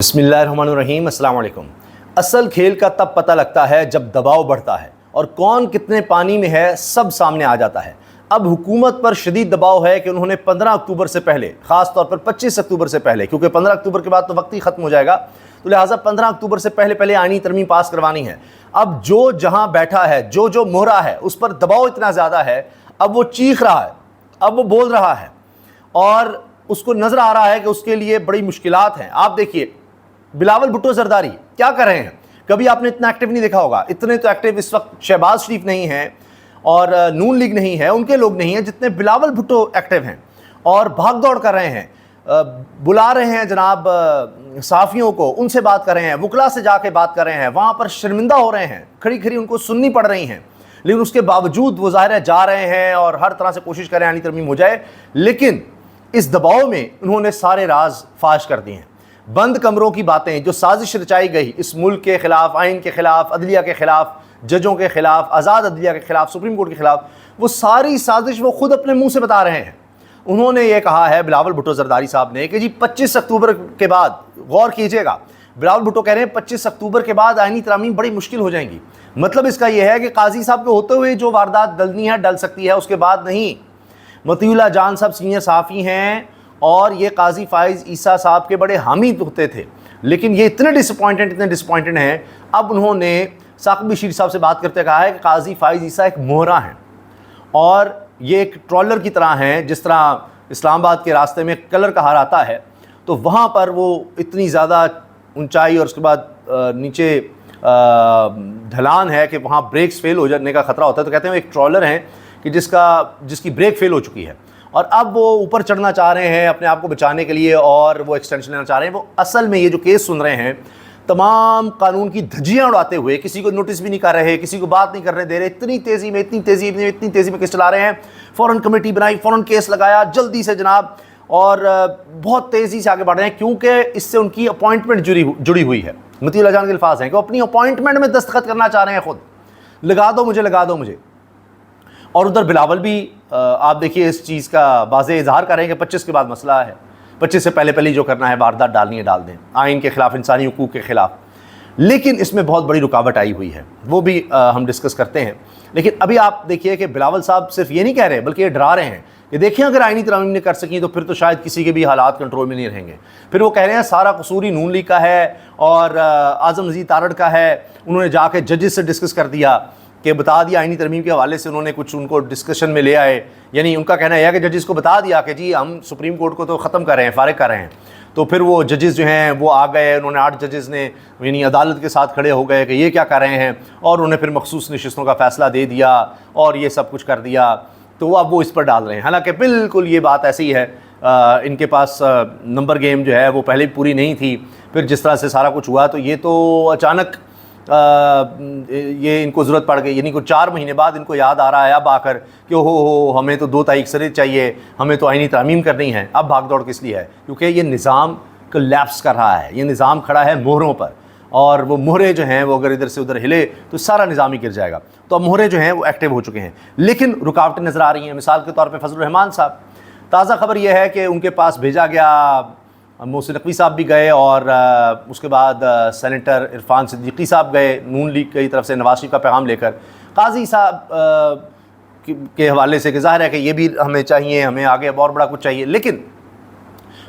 बिस्मिल्लाहिर्रहमानिर्रहीम, अस्सलाम वालेकुम। असल खेल का तब पता लगता है जब दबाव बढ़ता है और कौन कितने पानी में है सब सामने आ जाता है। अब हुकूमत पर शदीद दबाव है कि उन्होंने 15 अक्टूबर से पहले, ख़ास तौर पर 25 अक्टूबर से पहले, क्योंकि 15 अक्टूबर के बाद तो वक्त ही ख़त्म हो जाएगा, तो लिहाजा 15 अक्टूबर से पहले पहले आईनी तरमीम पास करवानी है। अब जो जहाँ बैठा है, जो जो मोहरा है, उस पर दबाव इतना ज़्यादा है, अब वो चीख रहा है, अब वो बोल रहा है और उसको नज़र आ रहा है कि उसके लिए बड़ी मुश्किलात हैं। आप देखिए बिलावल भुट्टो जरदारी क्या कर रहे हैं, कभी आपने इतना एक्टिव नहीं देखा होगा। इतने तो एक्टिव इस वक्त शहबाज शरीफ नहीं हैं और नून लीग नहीं है, उनके लोग नहीं हैं जितने बिलावल भुट्टो एक्टिव हैं और भाग दौड़ कर रहे हैं, बुला रहे हैं जनाब सहाफ़ियों को, उनसे बात कर रहे हैं, वकला से जाके बात कर रहे हैं, वहाँ पर शर्मिंदा हो रहे हैं, खड़ी खड़ी उनको सुननी पड़ रही हैं, लेकिन उसके बावजूद वो ज़ाहिर है जा रहे हैं और हर तरह से कोशिश करें आईनी तरमीम हो जाए। लेकिन इस दबाव में उन्होंने सारे राज फाश कर दिए हैं। बंद कमरों की बातें, जो साजिश रचाई गई इस मुल्क के ख़िलाफ़, आइन के ख़िलाफ़, अदलिया के ख़िलाफ़, जजों के ख़िलाफ़, आज़ाद अदलिया के ख़िलाफ़, सुप्रीम कोर्ट के ख़िलाफ़, वो सारी साजिश वो खुद अपने मुंह से बता रहे हैं। उन्होंने ये कहा है बिलावल भुट्टो जरदारी साहब ने कि जी 25 अक्टूबर के बाद, गौर कीजिएगा, बिलावल भुट्टो कह रहे हैं 25 अक्टूबर के बाद आइनी तरामीम बड़ी मुश्किल हो जाएंगी। मतलब इसका यह है कि काजी साहब के होते हुए जो वारदात डलनी है डल सकती है, उसके बाद नहीं। मतीउल्लाह जान साहब सीनियर सहाफ़ी हैं और ये काजी फ़ाइज़ ईसा साहब के बड़े हामी होते थे, लेकिन ये इतने डिसअपॉइंटेड हैं। अब उन्होंने साक़िब बशीर साहब से बात करते कहा है कि काजी फ़ाइज़ ईसा एक मोहरा हैं और ये एक ट्रॉलर की तरह हैं। जिस तरह इस्लामाबाद के रास्ते में कलर का हार आता है, तो वहाँ पर वो इतनी ज़्यादा ऊंचाई और उसके बाद नीचे ढलान है कि वहाँ ब्रेक्स फेल हो जाने का ख़तरा होता है। तो कहते हैं वो एक ट्रॉलर हैं कि जिसकी ब्रेक फेल हो चुकी है और अब वो ऊपर चढ़ना चाह रहे हैं अपने आप को बचाने के लिए और वो एक्सटेंशन लेना चाह रहे हैं। वो असल में ये जो केस सुन रहे हैं, तमाम कानून की धज्जियाँ उड़ाते हुए, किसी को नोटिस भी नहीं कर रहे, किसी को बात नहीं करने दे रहे, इतनी तेज़ी में केस चला रहे हैं। फ़ौरन कमेटी बनाई, फ़ौरन केस लगाया जल्दी से जनाब, और बहुत तेज़ी से आगे बढ़ रहे हैं क्योंकि इससे उनकी अपॉइंटमेंट जुड़ी हुई है। मतीउल्लाह जान के अल्फाज हैं कि वो अपनी अपॉइंटमेंट में दस्तखत करना चाह रहे हैं, खुद लगा दो मुझे। और उधर बिलावल भी आप देखिए इस चीज़ का वाज़े इजहार कर रहे हैं कि 25 के बाद मसला है, 25 से पहले जो करना है, वारदात डालनी है डाल दें, आइन के ख़िलाफ़, इंसानी हुकूक के ख़िलाफ़। लेकिन इसमें बहुत बड़ी रुकावट आई हुई है, वो भी हम डिस्कस करते हैं। लेकिन अभी आप देखिए कि बिलावल साहब सिर्फ ये नहीं कह रहे बल्कि ये डरा रहे हैं कि देखिए अगर आइनी तरामीम ने कर सकी तो फिर तो शायद किसी के भी हालात कंट्रोल में नहीं रहेंगे। फिर वो कह रहे हैं सारा कसूर ही नून लीग का है और आज़म नज़ीर तारड़ का है। उन्होंने जाके जजेस से डिस्कस कर दिया कि बता दिया, आइनी तरमीम के हवाले से उन्होंने कुछ उनको डिस्कशन में ले आए। यानी उनका कहना यह है कि जजेस को बता दिया कि जी हम सुप्रीम कोर्ट को तो ख़त्म कर रहे हैं, फ़ारिग कर रहे हैं। तो फिर वो जजेस जो हैं वो आ गए, उन्होंने 8 जजेस ने यानी अदालत के साथ खड़े हो गए कि ये क्या कर रहे हैं, और उन्होंने फिर मखसूस नशिस्तों का फ़ैसला दे दिया और ये सब कुछ कर दिया। तो अब वो इस पर डाल रहे हैं, हालांकि बिल्कुल ये बात ऐसी ही है। इनके पास नंबर गेम जो है वो पहले भी पूरी नहीं थी, फिर जिस तरह से सारा कुछ हुआ तो ये तो अचानक ये इनको ज़रूरत पड़ गई। यानी को 4 महीने बाद इनको याद आ रहा है अब आकर कि हो हमें तो 2 तारीख सरे चाहिए, हमें तो आइनी तरामीम करनी है। अब भाग दौड़ किस लिए है? क्योंकि ये निज़ाम कोलैप्स कर रहा है, ये निज़ाम खड़ा है मोहरों पर, और वो मोहरे जो हैं वो अगर इधर से उधर हिले तो सारा निज़ाम ही गिर जाएगा। तो अब मोहरे जो हैं वो एक्टिव हो चुके हैं, लेकिन रुकावटें नज़र आ रही हैं। मिसाल के तौर पर फजलुर रहमान साहब, ताज़ा खबर यह है कि उनके पास भेजा गया, मोहसिन नकवी साहब भी गए और उसके बाद सेनेटर इरफान सिद्दीकी साहब गए नून लीग की तरफ से नवाज शरीफ का पैगाम लेकर काजी साहब के हवाले से कि ज़ाहिर है कि ये भी हमें चाहिए, हमें आगे और बड़ा कुछ चाहिए। लेकिन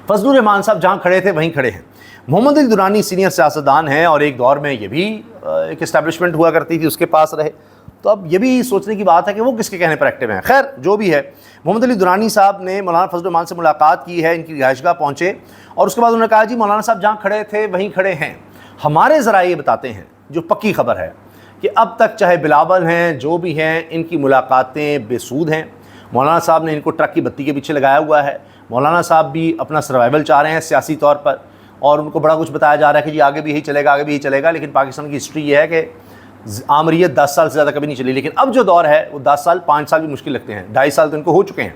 फजलुर रहमान साहब जहाँ खड़े थे वहीं खड़े हैं। मोहम्मद अली दुरानी सीनियर सियासतदान हैं और एक दौर में ये भी एक इस्टेब्लिशमेंट हुआ करती थी, उसके पास रहे। तो अब ये भी सोचने की बात है कि वो किसके कहने पर एक्टिव हैं। खैर जो भी है, मोहम्मद अली दुरानी साहब ने मौलाना फजलुर रहमान से मुलाकात की है, इनकी रिहाइशगाह पहुँचे और उसके बाद उन्होंने कहा जी मौलाना साहब जहाँ खड़े थे वहीं खड़े हैं। हमारे ज़रा ये बताते हैं जो पक्की खबर है कि अब तक चाहे बिलावल हैं जो भी हैं, इनकी मुलाकातें बेसूद हैं। मौलाना साहब ने इनको ट्रक की बत्ती के पीछे लगाया हुआ है। मौलाना साहब भी अपना सर्वाइवल चाह रहे हैं सियासी तौर पर, और उनको बड़ा कुछ बताया जा रहा है कि जी आगे भी यही चलेगा। लेकिन पाकिस्तान की हिस्ट्री ये है कि आमरीत 10 साल से ज़्यादा कभी नहीं चली, लेकिन अब जो दौर है वो 10 साल, 5 साल भी मुश्किल लगते हैं, 2.5 साल तो इनको हो चुके हैं।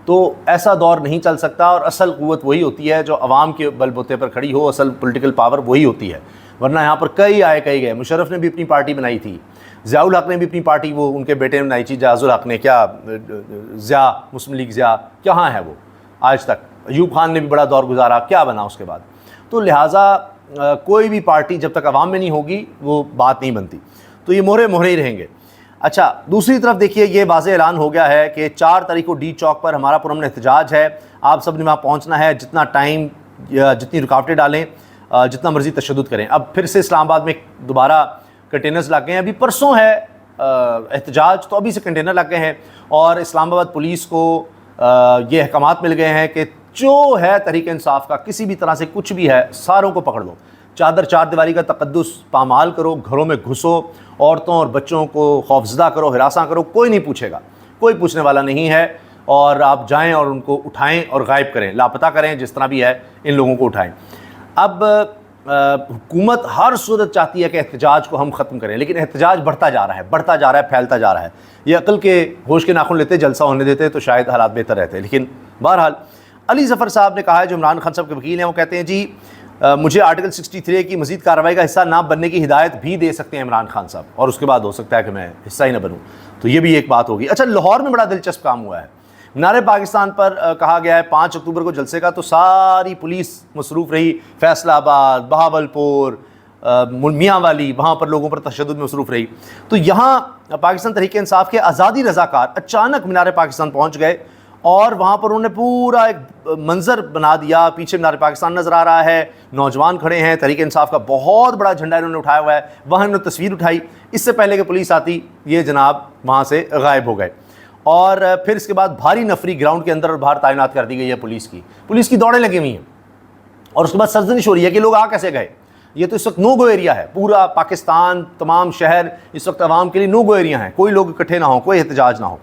तो ऐसा दौर नहीं चल सकता, और असल क़ुव्वत वही होती है जो अवाम के बलबूते पर खड़ी हो, असल पॉलिटिकल पावर वही होती है। वरना यहाँ पर कई आए कई गए। मुशर्रफ ने भी अपनी पार्टी बनाई थी, ज़ियाउल हक़ ने भी अपनी पार्टी, वो उनके बेटे ने बनाई थी, जाजुल हक़ ने, क्या ज़िया, मुस्लिम लीग ज़िया, कहाँ है वो आज तक। अयूब खान ने भी बड़ा दौर गुजारा, क्या बना उसके बाद। तो लिहाजा कोई भी पार्टी जब तक अवाम में नहीं होगी वो बात नहीं बनती। तो ये मोहरे मोहरे ही रहेंगे। अच्छा, दूसरी तरफ देखिए, ये वाज़ेह ऐलान हो गया है कि 4 तारीख को डी चौक पर हमारा पुरअमन एहतजाज है। आप सब ने वहाँ पहुँचना है, जितना टाइम या जितनी रुकावटें डालें, जितना मर्जी तशद्दुद करें। अब फिर से इस्लामाबाद में दोबारा कंटेनर्स लग गए हैं। अभी परसों है एहतजाज, तो अभी से कंटेनर लग गए हैं और इस्लामाबाद पुलिस को ये अहकामात मिल गए हैं कि जो है तहरीक इंसाफ का किसी भी तरह से कुछ भी है, सारों को पकड़ लो। चादर चार दीवारी का तकद्दुस पामाल करो, घरों में घुसो, औरतों और बच्चों को खौफजदा करो, हिरासा करो, कोई नहीं पूछेगा, कोई पूछने वाला नहीं है। और आप जाएं और उनको उठाएं और गायब करें, लापता करें, जिस तरह भी है इन लोगों को उठाएं। अब हुकूमत हर सूरत चाहती है कि एहतजाज को हम ख़त्म करें, लेकिन एहतजाज बढ़ता जा रहा है, बढ़ता जा रहा है, फैलता जा रहा है। ये अकल के होश के नाखून लेते, जलसा होने देते तो शायद हालात बेहतर रहते। लेकिन बहरहाल अली ज़फ़र साहब ने कहा है, जो इमरान खान साहब के वकील हैं, वो कहते हैं जी मुझे आर्टिकल 63 की मज़ीद कार्रवाई का हिस्सा ना बनने की हिदायत भी दे सकते हैं इमरान खान साहब, और उसके बाद हो सकता है कि मैं हिस्सा ही ना बनूँ। तो ये भी एक बात होगी। अच्छा, लाहौर में बड़ा दिलचस्प काम हुआ है। मीनार पाकिस्तान पर कहा गया है 5 अक्टूबर को जलसे का, तो सारी पुलिस मसरूफ़ रही। फैसलाबाद, बहावलपुर, मियांवाली, वहाँ पर लोगों पर तशद्दुद में मसरूफ़ रही। तो यहाँ पाकिस्तान तहरीक इंसाफ के आज़ादी रज़ाकार अचानक मीनार पाकिस्तान पहुँच गए और वहाँ पर उन्होंने पूरा एक मंजर बना दिया। पीछे मीनार पाकिस्तान नज़र आ रहा है, नौजवान खड़े हैं, तहरीक इंसाफ का बहुत बड़ा झंडा इन्होंने उठाया हुआ है। वहाँ इन्होंने तस्वीर उठाई। इससे पहले कि पुलिस आती, ये जनाब वहाँ से गायब हो गए। और फिर इसके बाद भारी नफरी ग्राउंड के अंदर और बाहर तैनात कर दी गई है पुलिस की दौड़ें लगी हुई हैं। और उसके बाद सर्जनिश हो रही है कि लोग आ कैसे गए। ये तो इस वक्त नो गो एरिया है, पूरा पाकिस्तान, तमाम शहर इस वक्त आवाम के लिए नो गो एरिया हैं, कोई लोग इकट्ठे ना हो, कोई एहतजाज ना हो।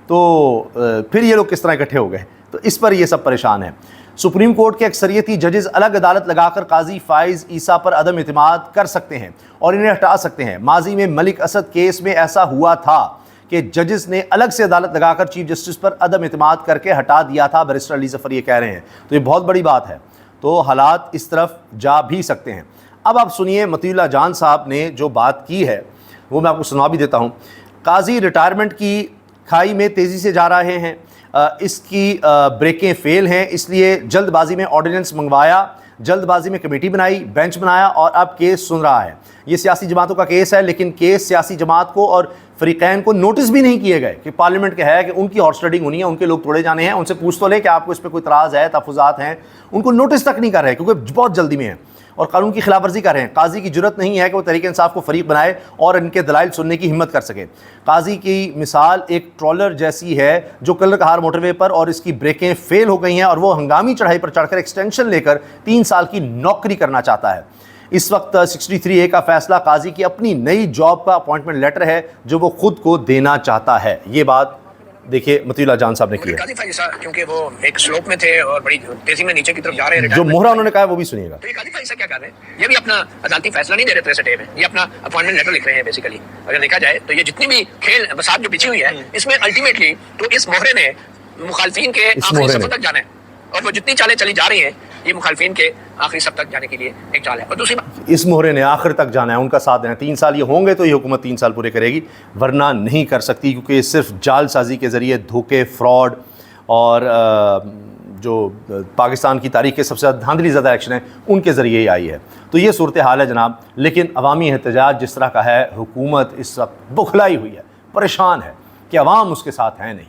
तो फिर ये लोग किस तरह इकट्ठे हो गए, तो इस पर ये सब परेशान है। सुप्रीम कोर्ट के अक्सरियती जजेस अलग अदालत लगाकर काजी फाइज ईसा पर अदम इत्मीनाद कर सकते हैं और इन्हें हटा सकते हैं। माजी में मलिक असद केस में ऐसा हुआ था कि जजेस ने अलग से अदालत लगाकर चीफ जस्टिस पर अदम इत्मीनाद करके हटा दिया था। बैरिस्टर अली ज़फ़र ये कह रहे हैं, तो ये बहुत बड़ी बात है। तो हालात इस तरफ जा भी सकते हैं। अब आप सुनिए, मतीउल्लाह जान साहब ने जो बात की है वो मैं आपको सुना भी देता हूँ। काजी रिटायरमेंट की खाई में तेज़ी से जा रहे हैं, इसकी ब्रेकें फ़ेल हैं, इसलिए जल्दबाजी में ऑर्डिनेंस मंगवाया, जल्दबाजी में कमेटी बनाई, बेंच बनाया और अब केस सुन रहा है। ये सियासी जमातों का केस है, लेकिन केस सियासी जमात को और फ़रीक़ैन को नोटिस भी नहीं किए गए कि पार्लियामेंट के है कि उनकी हॉर्स राइडिंग होनी है, उनके लोग तोड़े जाने हैं। उनसे पूछ तो ले कि आपको इस पर कोई इतराज़ है, तहफ़्फ़ुज़ात हैं। उनको नोटिस तक नहीं कर रहे क्योंकि बहुत जल्दी में है और कानून की खिलाफ वर्जी कर रहे हैं। काजी की जुर्रत नहीं है कि वो तहरीक इंसाफ को फरीक बनाए और इनके दलाइल सुनने की हिम्मत कर सके। काजी की मिसाल एक ट्रॉलर जैसी है जो कलर कहार मोटरवे पर, और इसकी ब्रेकें फेल हो गई हैं और वो हंगामी चढ़ाई पर चढ़कर एक्सटेंशन लेकर 3 साल की नौकरी करना चाहता है। इस वक्त 63A का फैसला काजी की अपनी नई जॉब का अपॉइंटमेंट लेटर है जो वो खुद को देना चाहता है। ये बात देखिए मतीउल्लाह जान साहब ने की है, क्योंकि वो एक स्लोप में थे और बड़ी तेजी में नीचे की तरफ जा रहे हैं। जो मोहरा उन्होंने कहा है वो भी सुनिएगा। तो ये काजी फाइसा क्या कर रहे हैं, ये भी अपना अदालती फैसला नहीं दे रहे प्रेस डे में, ये अपना अपॉइंटमेंट लेटर लिख रहे हैं। बेसिकली अगर देखा जाए तो ये जितनी भी खेल बसात जो बिछी हुई है, इसमें अल्टीमेटली तो इस मोहरे ने मुखालफिन के आखिरी सफर तक जाना है, और वो जितनी चालें चली जा रही हैं ये मुखालफिन के आखिरी सब तक जाने के लिए एक चाल है। और दूसरी बात, इस मोहरे ने आखिर तक जाना है, उनका साथ देना। 3 साल ये होंगे तो ये हुकूमत 3 साल पूरे करेगी, वरना नहीं कर सकती, क्योंकि सिर्फ जालसाजी के ज़रिए, धोखे, फ्रॉड और जो पाकिस्तान की तारीख के सबसे ज़्यादा धांधली ज़्यादा एक्शन है उनके ज़रिए ही आई है। तो ये सूरत हाल है जनाब। लेकिन अवामी एहतजाज जिस तरह का है, हुकूमत इस वक्त बुखलाई हुई है, परेशान है कि अवाम उसके साथ है नहीं।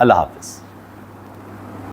अल्लाह हाफ़िज़।